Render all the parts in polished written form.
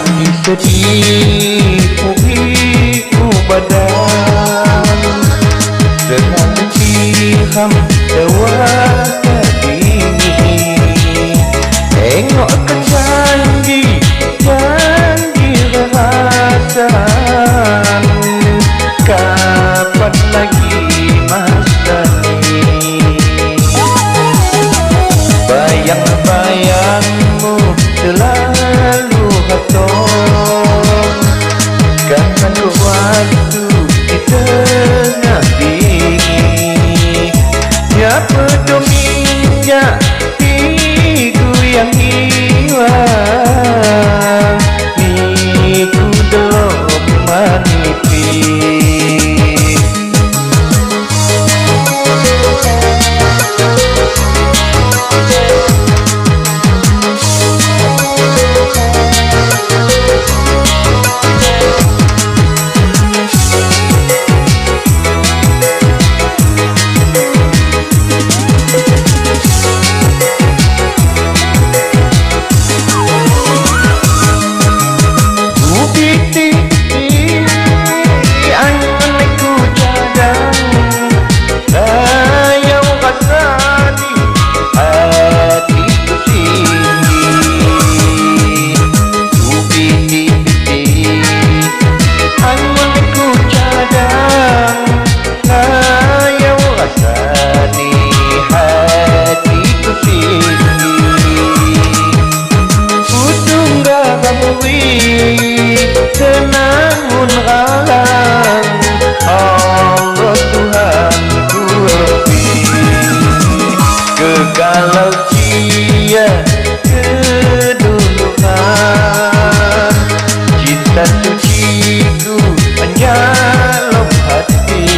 Di sedihku hiku badan dengan ilham tewaka dini. Tengok ke janji rahasan, kapan lagi masa ini? Bayang-bayangmu selalu hatong, kan waktu di tengah dingin. Ya pedominya tigu yang hilang, niku delok manipi. Tenangun alam, Allah Tuhanku lebih kegalau cia keduluan. Cinta suciku menyalop hati,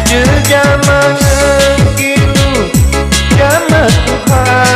jejama ngegilu jama Tuhan.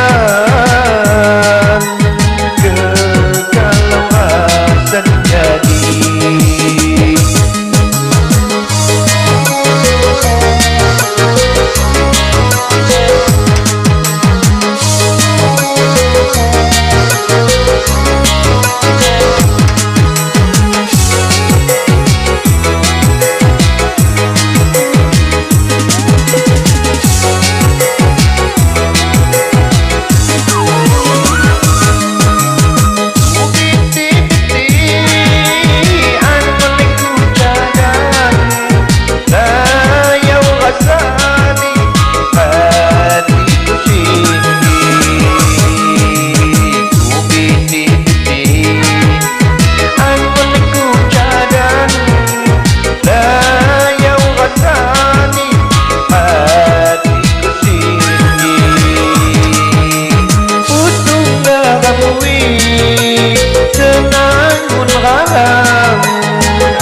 Tenangun alam,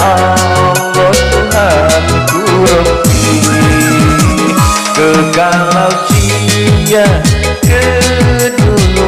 Allah Tuhanku lebih kegalau sia keduluan.